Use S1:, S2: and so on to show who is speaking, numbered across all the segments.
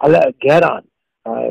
S1: 11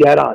S1: 11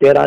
S1: 13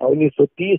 S1: 1930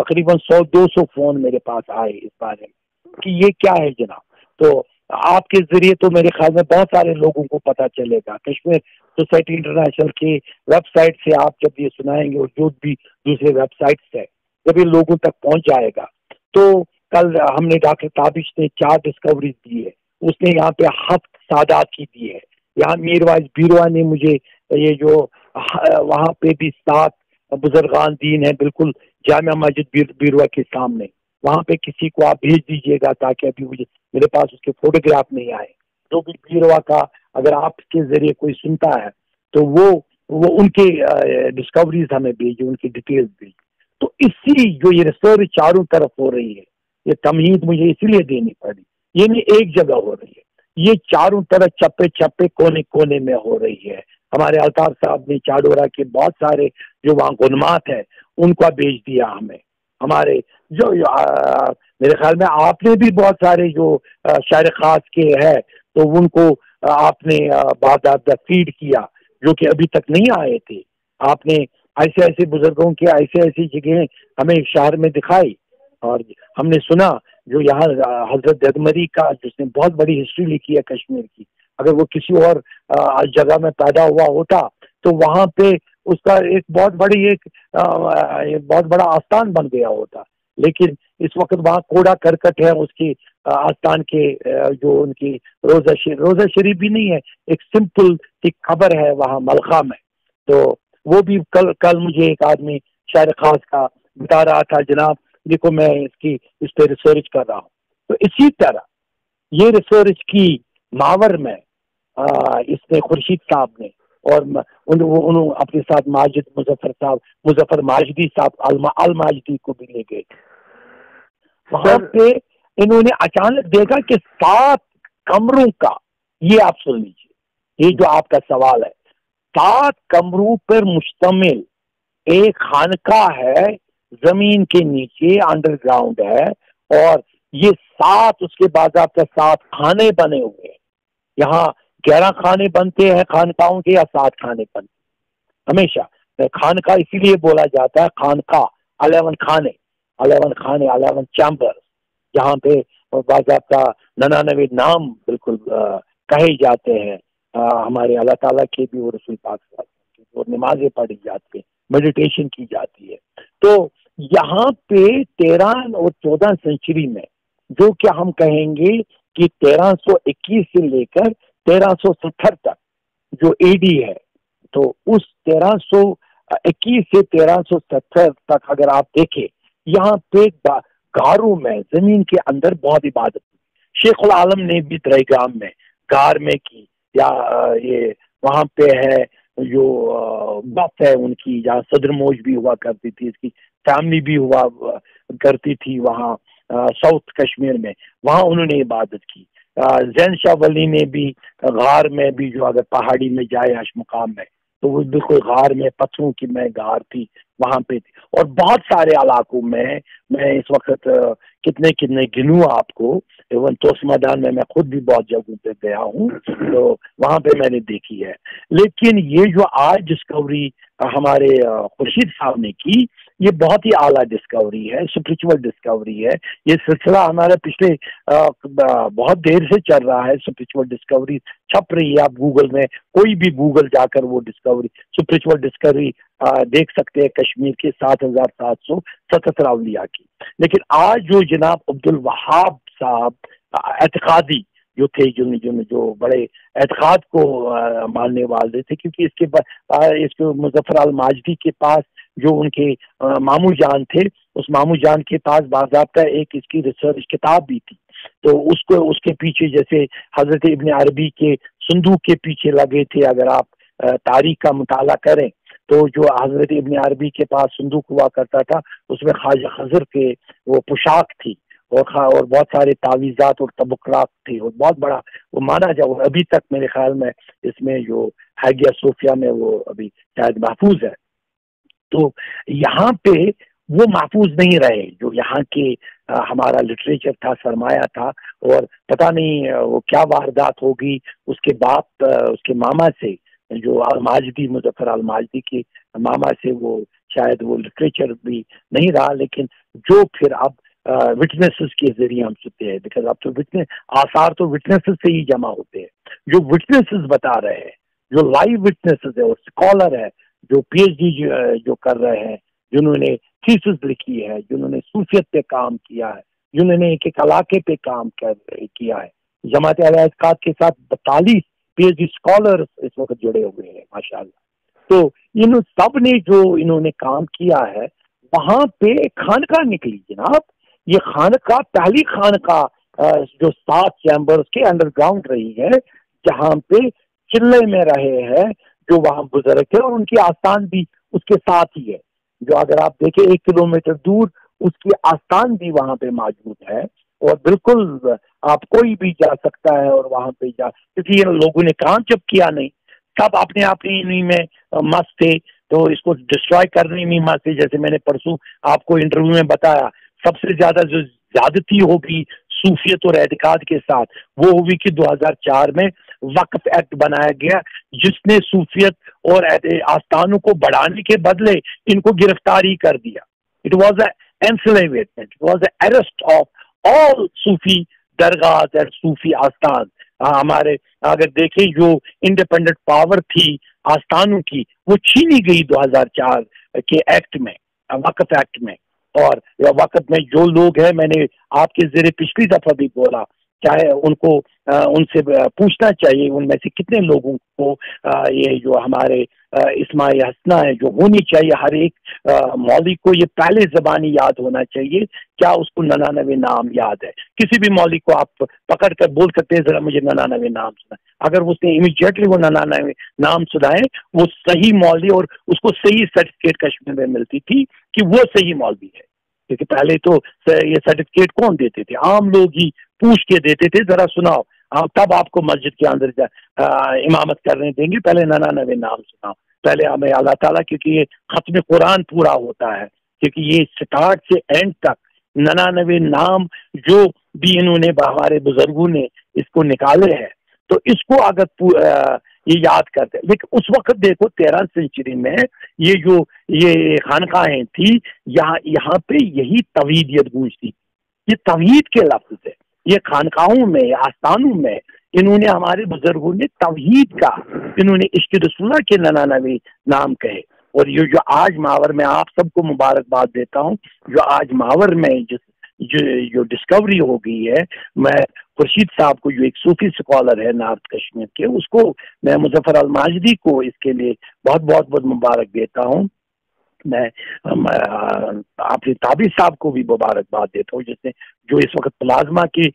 S1: تقریباً 100-200 فون میرے پاس آئے اس بارے میں کہ یہ کیا ہے جناب. تو آپ کے ذریعے تو میرے خیال میں بہت سارے لوگوں کو پتہ چلے گا. کشمیر سوسائٹی انٹرنیشنل کی ویب سائٹ سے آپ جب یہ سنائیں گے اور جو بھی دوسرے ویب سائٹس ہے جب یہ لوگوں تک پہنچ جائے گا. تو کل ہم نے ڈاکٹر تابش نے 4 ڈسکوریز دی ہے, اس نے یہاں پہ 7 سادات کی دی ہے. یہاں میر وائز بیروا نے مجھے یہ جو وہاں پہ بھی 7 بزرگان دین ہیں بالکل جامع مسجد بیروا کے سامنے, وہاں پہ کسی کو آپ بھیج دیجئے گا تاکہ ابھی مجھے میرے پاس اس کے فوٹوگراف نہیں آئے. جو بھی بیروا کا اگر آپ کے ذریعے کوئی سنتا ہے تو وہ ان کے ڈسکوریز ہمیں بھیجے, ان کی ڈیٹیلز بھیجے. تو اسی جو یہ ریسرچ چاروں طرف ہو رہی ہے, یہ تمہید مجھے اسی لیے دینی پڑی, یہ نہیں ایک جگہ ہو رہی ہے, یہ چاروں طرف چپے چپے کونے کونے میں ہو رہی ہے. ہمارے الطاف صاحب نے چاڈورا کے بہت سارے جو وہاں گنمات ہیں ان کو بھیج دیا ہمیں. ہمارے جو میرے خیال میں آپ نے بھی بہت سارے جو شاعر خاص کے ہے تو ان کو آپ نے باضابطہ فیڈ کیا جو کہ ابھی تک نہیں آئے تھے. آپ نے ایسے ایسے بزرگوں کے ایسے ایسی جگہیں ہمیں شہر میں دکھائی, اور ہم نے سنا جو یہاں حضرت ددمری کا جس نے بہت بڑی ہسٹری لکھی ہے کشمیر کی, اگر وہ کسی اور جگہ میں پیدا ہوا ہوتا تو وہاں پہ اس کا ایک بہت بڑا آستان بن گیا ہوتا. لیکن اس وقت وہاں کوڑا کرکٹ ہے, اس کی آستان کے جو ان کی روزہ شریف بھی نہیں ہے, ایک سمپل ایک قبر ہے وہاں ملخا میں. تو وہ بھی کل مجھے ایک آدمی شاعر خاص کا بتا رہا تھا, جناب دیکھو میں اس پہ ریسرچ کر رہا ہوں. تو اسی طرح یہ ریسرچ کی ماور میں اس نے خورشید صاحب نے اور انہوں اپنے ساتھ مظفر ماجدی صاحب الماجدی کو بھی لے گئے. وہاں پہ انہوں نے اچانک دیکھا کہ 7 کمروں کا, یہ آپ سن لیجیے, یہ جو آپ کا سوال ہے, 7 کمروں پر مشتمل ایک خانقاہ ہے, زمین کے نیچے انڈر گراؤنڈ ہے, اور یہ 7 اس کے باضابطہ 7 کھانے بنے ہوئے ہیں. یہاں 11 کھانے بنتے ہیں خانقاہوں کے یا 7 کھانے بنتے ہیں. ہمیشہ خانقاہ اسی لیے بولا جاتا ہے خانقاہ, 11 کھانے 11 چیمبر, جہاں پہ باضابطہ 99 نام بالکل کہے جاتے ہیں ہمارے اللہ تعالیٰ کے بھی اور رسول پاک صلی اللہ علیہ وسلم کی, اور نمازیں پڑھی جاتی ہیں, میڈیٹیشن کی جاتی ہے. تو یہاں پہ 13 اور 14 سینچری میں جو کہ ہم کہیں گے کہ 1321 سے لے کر 1370 تک جو اے ڈی ہے, تو اس 1321 سے 1370 تک اگر آپ دیکھیں یہاں پہ غاروں میں زمین کے اندر بہت عبادت کی. شیخ العالم نے بھی درگاہ میں غار میں کی, یا یہ وہاں پہ ہے جو وقت ہے ان کی, جہاں صدر موج بھی ہوا کرتی تھی, اس کی فیملی بھی ہوا کرتی تھی وہاں ساؤتھ کشمیر میں, وہاں انہوں نے عبادت کی. زین شاہ ولی نے بھی غار میں بھی, جو اگر پہاڑی میں جائے اش مقام میں تو وہ بالکل غار میں پتھروں کی میں غار تھی وہاں پہ تھی. اور بہت سارے علاقوں میں اس وقت کتنے گنوں آپ کو, ایون توس میدان میں خود بھی بہت جگہوں پہ گیا ہوں, تو وہاں پہ میں نے دیکھی ہے. لیکن یہ جو آج ڈسکوری ہمارے خورشید صاحب نے کی, یہ بہت ہی اعلیٰ ڈسکوری ہے, اسپرچول ڈسکوری ہے. یہ سلسلہ ہمارا پچھلے بہت دیر سے چل رہا ہے. اسپرچول ڈسکوری چھپ رہی ہے, آپ گوگل میں کوئی بھی گوگل جا کر وہ ڈسکوری اسپرچول ڈسکوری دیکھ سکتے ہیں کشمیر کے 7777 اولیاء کی. لیکن آج جو جناب عبد الوہاب صاحب اعتقادی جو تھے, جو بڑے اعتقاد کو ماننے والے تھے, کیونکہ اس کے مظفر الماجدی کے پاس جو ان کے مامو جان تھے, اس مامو جان کے پاس باضابطہ ایک اس کی ریسرچ کتاب بھی تھی. تو اس کے پیچھے جیسے حضرت ابن عربی کے صندوق کے پیچھے لگے تھے, اگر آپ تاریخ کا مطالعہ کریں تو جو حضرت ابن عربی کے پاس صندوق ہوا کرتا تھا اس میں خواجہ خضر کے وہ پوشاک تھی, اور بہت سارے تعویذات اور تبکرات تھے, اور بہت بڑا وہ مانا جائے, اور ابھی تک میرے خیال میں اس میں جو ہیگیا صوفیہ میں وہ ابھی شاید محفوظ ہے. تو یہاں پہ وہ محفوظ نہیں رہے جو یہاں کے ہمارا لٹریچر تھا, سرمایہ تھا, اور پتہ نہیں وہ کیا واردات ہوگی اس کے باپ, اس کے ماما سے, جو الماجدی مظفر الماجدی کے ماما سے وہ شاید وہ لٹریچر بھی نہیں رہا، لیکن جو پھر اب وٹنسز کے ذریعے ہم سنتے ہیں، بیکاز اب تو وٹنس آثار تو وٹنسز سے ہی جمع ہوتے ہیں، جو وٹنسز بتا رہے ہیں، جو لائیو وٹنسز ہے اور اسکالر ہے، جو پی ایچ ڈی جو کر رہے ہیں، جنہوں نے تھیسس لکھی ہے، جنہوں نے صوفیت پہ کام کیا ہے، جنہوں نے ایک ایک علاقے پہ کام کیا ہے. جماعت اہل اعتقاد کے ساتھ 42 پی ایچ ڈی اسکالر اس وقت جڑے ہوئے ہیں ماشاء اللہ. تو ان سب نے جو انہوں نے کام کیا ہے، وہاں پہ خانقاہ نکلی جناب. یہ خانقاہ پہلی خانقاہ جو 7 چیمبرز کے انڈر گراؤنڈ رہی ہے، جہاں پہ چلے میں رہے ہیں جو وہاں بزرگ تھے، اور ان کی آستان بھی اس کے ساتھ ہی ہے. جو اگر آپ دیکھیں 1 کلومیٹر دور اس کی آستان بھی وہاں پہ موجود ہے، اور بالکل آپ کوئی بھی جا سکتا ہے اور وہاں پہ کیونکہ یہ لوگوں نے کام جب کیا نہیں، سب اپنے انہی میں مست تھے، تو اس کو ڈسٹرائے کرنے میں مست تھے. جیسے میں نے پرسوں آپ کو انٹرویو میں بتایا، سب سے زیادہ جو زیادتی ہوگی صوفیت اور اعتقاد کے ساتھ وہ ہوگی کہ 2004 میں وقف ایکٹ بنایا گیا، جس نے صوفیت اور آستانوں کو بڑھانے کے بدلے ان کو گرفتاری کر دیا. It was an enslavement, it was an arrest of all Sufi درگاہ اور صوفی آستان. ہمارے اگر دیکھیں جو انڈیپینڈنٹ پاور تھی آستانوں کی، وہ چھینی گئی 2004 کے ایکٹ میں، وقف ایکٹ میں. اور وقت میں جو لوگ ہیں، میں نے آپ کے ذریعے پچھلی دفعہ بھی بولا، چاہے ان کو ان سے پوچھنا چاہیے ان میں سے کتنے لوگوں کو یہ جو ہمارے اسماء حسنہ ہے جو ہونی چاہیے، ہر ایک مولوی کو یہ پہلے زبانی یاد ہونا چاہیے. کیا اس کو 99 نام یاد ہے؟ کسی بھی مولوی کو آپ پکڑ کر بول سکتے ہیں ذرا مجھے 99 نام سنا. اگر اس نے امیڈیٹلی وہ 99 نام سنائے، وہ صحیح مولوی، اور اس کو صحیح سرٹیفکیٹ کشمیر میں ملتی تھی کہ وہ صحیح مولوی ہے. کیونکہ پہلے تو یہ سرٹیفکیٹ کون دیتے تھے؟ عام لوگ ہی پوچھ کے دیتے تھے، ذرا سناؤ، تب آپ کو مسجد کے اندر امامت کرنے دیں گے. پہلے 99 نام سناؤ، پہلے ہمیں اللہ تعالیٰ، کیونکہ یہ ختم قرآن پورا ہوتا ہے، کیونکہ یہ اسٹارٹ سے اینڈ تک 99 نام جو بھی انہوں نے ہمارے بزرگوں نے اس کو نکالے ہیں، تو اس کو اگر یہ یاد کرتے. لیکن اس وقت دیکھو 13 سینچری میں یہ جو یہ خانقاہیں تھی، یہاں پہ یہی توحیدیت گونجتی. یہ توحید کے لفظ ہے. یہ خانقاہوں میں، آستانوں میں انہوں نے، ہمارے بزرگوں نے توحید کا، انہوں نے عشق رسول اللہ کے 99 نام کہے. اور یہ جو آج ماور میں آپ سب کو مبارکباد دیتا ہوں، جو آج ماور میں جو ڈسکوری ہو گئی ہے، میں خورشید صاحب کو جو ایک صوفی اسکالر ہے نارتھ کشمیر کے، اس کو میں مظفر الماجدی کو اس کے لیے بہت مبارک دیتا ہوں. میں آپ تابع صاحب کو بھی مبارکباد دیتا ہوں، جس نے جو اس وقت پلازما کی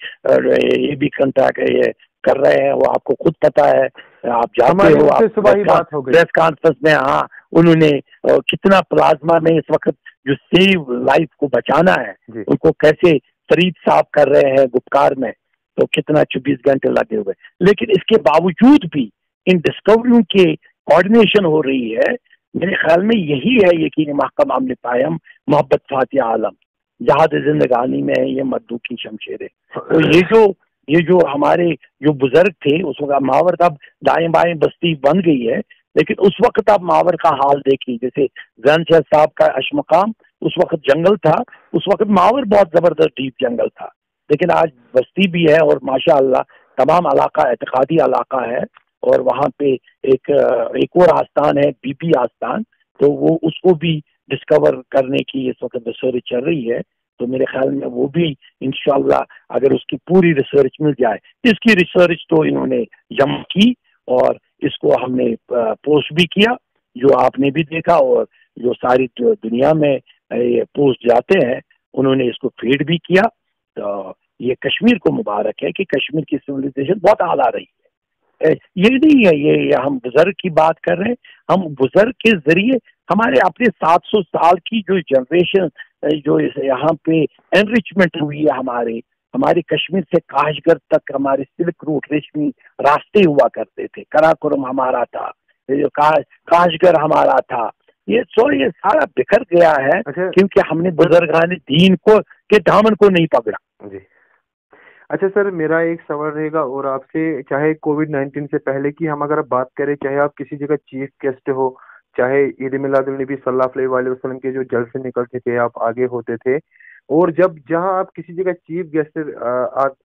S1: یہ بھی کنٹیکٹ کر رہے ہیں. وہ آپ کو خود پتا ہے، آپ جانتے ہو پریس کانفرنس میں، ہاں انہوں نے کتنا پلازما میں اس وقت جو سیو لائف کو بچانا ہے ان کو کیسے فرید صاحب کر رہے ہیں گپکار میں، تو کتنا 24 گھنٹے لگے ہوئے. لیکن اس کے باوجود بھی ان ڈسکوریوں کے کوآرڈینیشن ہو رہی ہے. میرے خیال میں یہی ہے یقین محکم امن قائم محبت فاتح عالم جہاد زندگانی میں یہ مدعو کی شمشیر ہے. تو یہ جو ہمارے جو بزرگ تھے اس وقت، ماور اب دائیں بائیں بستی بن گئی ہے، لیکن اس وقت آپ ماور کا حال دیکھیے. جیسے زین شاہ صاحب کا اشمقام اس وقت جنگل تھا، اس وقت ماور بہت زبردست ڈیپ جنگل تھا، لیکن آج بستی بھی ہے اور ماشاء اللہ تمام علاقہ اعتقادی علاقہ ہے. اور وہاں پہ ایک اور آستان ہے بی پی آستان، تو وہ اس کو بھی ڈسکور کرنے کی اس وقت ریسرچ چل رہی ہے. تو میرے خیال میں وہ بھی انشاءاللہ اگر اس کی پوری ریسرچ مل جائے، اس کی ریسرچ تو انہوں نے جمع کی اور اس کو ہم نے پوسٹ بھی کیا، جو آپ نے بھی دیکھا، اور جو ساری دنیا میں یہ پوسٹ جاتے ہیں انہوں نے اس کو فیڈ بھی کیا. تو یہ کشمیر کو مبارک ہے کہ کشمیر کی سویلائزیشن بہت اعلیٰ رہی ہے. یہ نہیں ہے یہ ہم بزرگ کی بات کر رہے ہیں، ہم بزرگ کے ذریعے ہمارے اپنے 700 سال کی جو جنریشن جو یہاں پہ انریچمنٹ ہوئی ہے، ہمارے کشمیر سے کاش گڑھ تک ہمارے سلک روٹ ریشمی راستے ہوا کرتے تھے. کراکرم ہمارا تھا، کاش گڑھ ہمارا تھا. یہ سارا بکھر گیا ہے کیونکہ ہم نے بزرگان دین کو کے دامن کو نہیں پکڑا.
S2: جی اچھا سر، میرا ایک سوال رہے گا اور آپ سے، چاہے کووڈ 19 سے پہلے کی ہم اگر بات کریں، چاہے آپ کسی جگہ چیف گیسٹ ہو، چاہے عید میلاد النبی صلی اللہ علیہ وسلم کے جو جلسے نکلتے تھے آپ آگے ہوتے تھے، اور جہاں آپ کسی جگہ چیف گیسٹ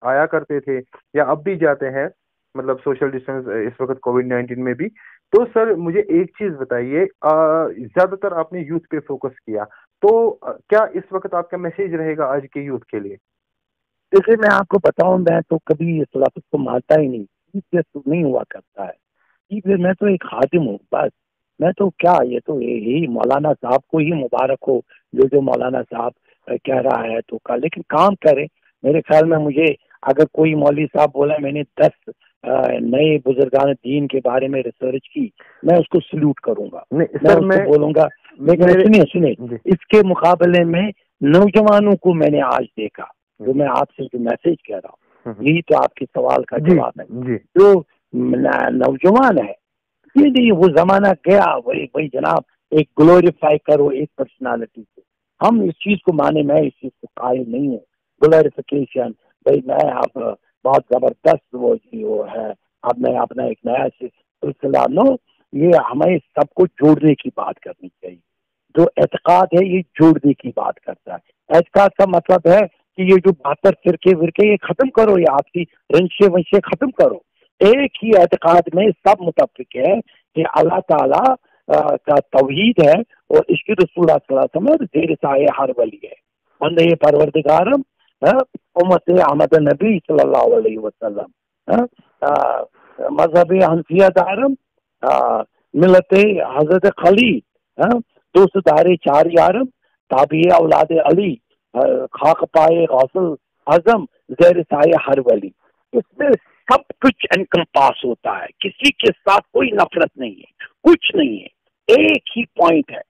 S2: آیا کرتے تھے یا اب بھی جاتے ہیں، مطلب سوشل ڈسٹینس اس وقت کووڈ-19 میں بھی. تو سر مجھے ایک چیز بتائیے، زیادہ تر آپ نے یوتھ پہ فوکس کیا، تو کیا اس وقت آپ کا میسج رہے گا آج کے یوتھ کے لیے؟
S1: جیسے میں آپ کو بتاؤں، میں تو کبھی خلافت کو مانتا ہی نہیں، تو نہیں ہوا کرتا ہے. میں تو ایک خادم ہوں بس. میں تو کیا، یہ تو یہی مولانا صاحب کو ہی مبارک ہو جو مولانا صاحب کہہ رہا ہے تو کا، لیکن کام کرے. میرے خیال میں مجھے اگر کوئی مولوی صاحب بولا میں نے 10 نئے بزرگان دین کے بارے میں ریسرچ کی، میں اس کو سلوٹ کروں گا، میں اس کو بولوں گا. لیکن سنیں اس کے مقابلے میں نوجوانوں کو میں نے آج دیکھا، جو میں آپ سے جو میسج کہہ رہا ہوں، یہی تو آپ کے سوال کا جواب ہے. جو نوجوان ہے، یہ نہیں وہ زمانہ گیا، وہی جناب ایک گلوریفائی کرو ایک پرسنالٹی کو. ہم اس چیز کو مانے، میں اس چیز کو قائل نہیں ہوں. گلوریفیکیشن بھائی میں اب بہت زبردست وہ ہے، اب میں اپنا ایک نیا سلسلہ نو. یہ ہمیں سب کو جوڑنے کی بات کرنی چاہیے. جو اعتقاد ہے یہ جوڑنے کی بات کرتا ہے. اعتقاد کا مطلب ہے کہ یہ جو 72 فرقے ورقے یہ ختم کرو، یہ آپ کی رنشے ونشے ختم کرو. ایک ہی اعتقاد میں سب متفق ہے کہ اللہ تعالیٰ کا توحید ہے اور اس کی رسول اللہ صلی اللہ علیہ وسلم زیر سایہ ہر ولی ہے. بندے پروردگارم امت احمد نبی صلی اللہ علیہ وسلم، مذہب حنفیہ دارم، ملت حضرت خلی، دوست دار 4 یارم، تابع اولاد علی، خاک پائے غوث اعظم، زیر سایہ ہر ولی. اس میں سب کچھ انکمپاس ہوتا ہے، کسی کے ساتھ کوئی نفرت نہیں ہے، کچھ نہیں ہے، ایک ہی پوائنٹ ہے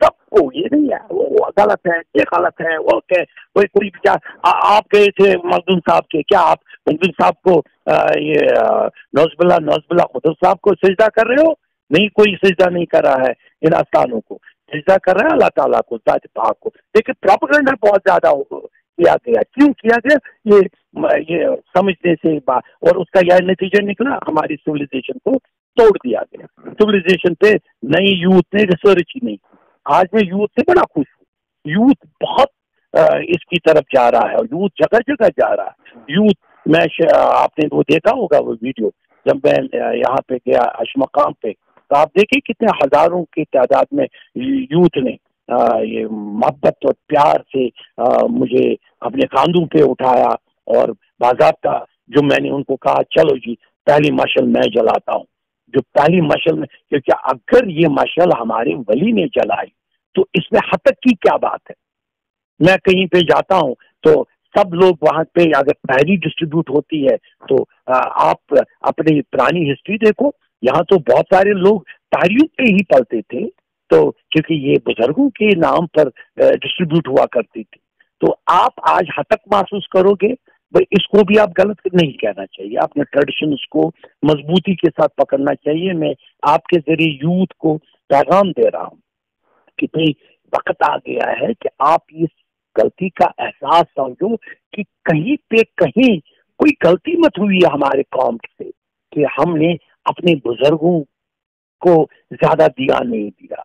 S1: سب کو. یہ نہیں ہے وہ غلط ہے، یہ غلط ہے، وہ کہ کوئی کیا. آپ گئے تھے مخدوم صاحب کے، کیا آپ مخدوم صاحب کو یہ نوز باللہ خدر صاحب کو سجدہ کر رہے ہو؟ نہیں، کوئی سجدہ نہیں کر رہا ہے. ان آستانوں کو سجدہ کر رہا ہے اللہ تعالیٰ کو، ذات پاک کو. لیکن پروپیگنڈا بہت زیادہ کیا گیا. کیوں کیا گیا؟ یہ سمجھنے سے بات، اور اس کا یہ نتیجہ نکلا ہماری سویلائزیشن کو توڑ دیا گیا. سویلائزیشن پہ نئی یوتھ نے ریسرچ ہی نہیں. آج میں یوتھ سے بڑا خوش ہوں. یوتھ بہت اس کی طرف جا رہا ہے، یوتھ جگہ جگہ جا رہا ہے. یوتھ میں آپ نے وہ دیکھا ہوگا وہ ویڈیو، جب میں یہاں پہ گیا اشمقام پہ، تو آپ دیکھیں کتنے ہزاروں کی تعداد میں یوتھ نے یہ محبت اور پیار سے مجھے اپنے کاندھوں پہ اٹھایا، اور باضابطہ جو میں نے ان کو کہا چلو جی پہلی مشعل میں جلاتا ہوں. جو پہلی مشعل میں، کیونکہ اگر یہ مشعل ہمارے ولی نے جلائی تو اس میں حد تک کی کیا بات ہے. میں کہیں پہ جاتا ہوں تو سب لوگ وہاں پہ اگر پہلی ڈسٹریبیوٹ ہوتی ہے تو آپ اپنی پرانی ہسٹری دیکھو، یہاں تو بہت سارے لوگ تاریخ پہ ہی پلتے تھے، تو کیونکہ یہ بزرگوں کے نام پر ڈسٹریبیوٹ ہوا کرتی تھی. تو آپ آج حد تک محسوس کرو گے بھائی اس کو بھی آپ غلط نہیں کہنا چاہیے، اپنے ٹریڈیشنز کو مضبوطی کے ساتھ پکڑنا چاہیے. میں آپ کے ذریعے یوتھ کو پیغام دے رہا ہوں کہ بھائی وقت آ گیا ہے کہ آپ اس غلطی کا احساس سمجھو کہ کہیں پہ کہیں کوئی غلطی مت ہوئی ہے ہمارے قوم سے کہ ہم نے اپنے بزرگوں کو زیادہ دیا نہیں دیا.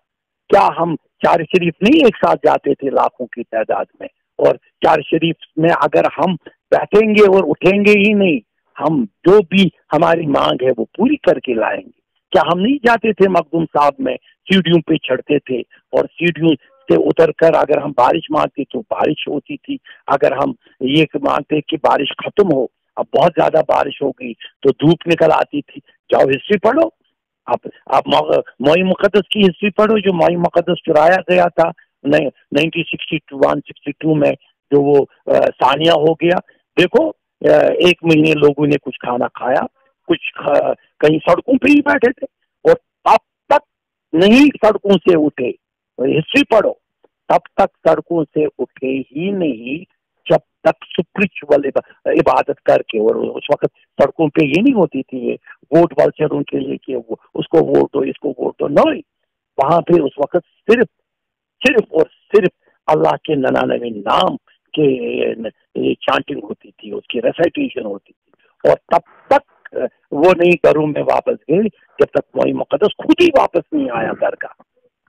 S1: کیا ہم چار شریف نہیں ایک ساتھ جاتے تھے لاکھوں کی تعداد میں؟ اور چار شریف میں اگر ہم بیٹھیں گے اور اٹھیں گے ہی نہیں، ہم جو بھی ہماری مانگ ہے وہ پوری کر کے لائیں گے. کیا ہم نہیں جاتے تھے مخدوم صاحب میں، سیڑھیوں پہ چڑھتے تھے اور سیڑھیوں سے اتر کر اگر ہم بارش مانگتے تو بارش ہوتی تھی. اگر ہم یہ مانگتے کہ بارش ختم ہو، اب بہت زیادہ بارش ہو گئی تو دھوپ نکل آتی تھی. جاؤ ہسٹری پڑھو، آپ موئی مقدس کی ہسٹری پڑھو، جو موئی مقدس چرایا گیا تھا 1962 میں، جو وہ ثانیہ ہو گیا. دیکھو 1 مہینے لوگوں نے کچھ کھانا کھایا، کچھ کہیں سڑکوں پہ ہی بیٹھے تھے، اور تب تک نہیں سڑکوں سے اٹھے. ہسٹری پڑھو، تب تک سڑکوں سے اٹھے ہی نہیں جب تک اسپرچول عبادت کر کے. اور اس وقت سڑکوں پہ یہ نہیں ہوتی تھی یہ ووٹ والچروں کے لیے کہ اس کو ووٹ دو اس کو ووٹ دو، نہیں. وہاں پہ اس وقت صرف اور صرف اللہ کے 99 نام کے چانٹنگ ہوتی تھی، اس کی ریسائٹیشن ہوتی تھی. اور تب تک وہ نہیں گھروں میں واپس گئے جب تک موئی مقدس خود ہی واپس نہیں آیا گھر کا.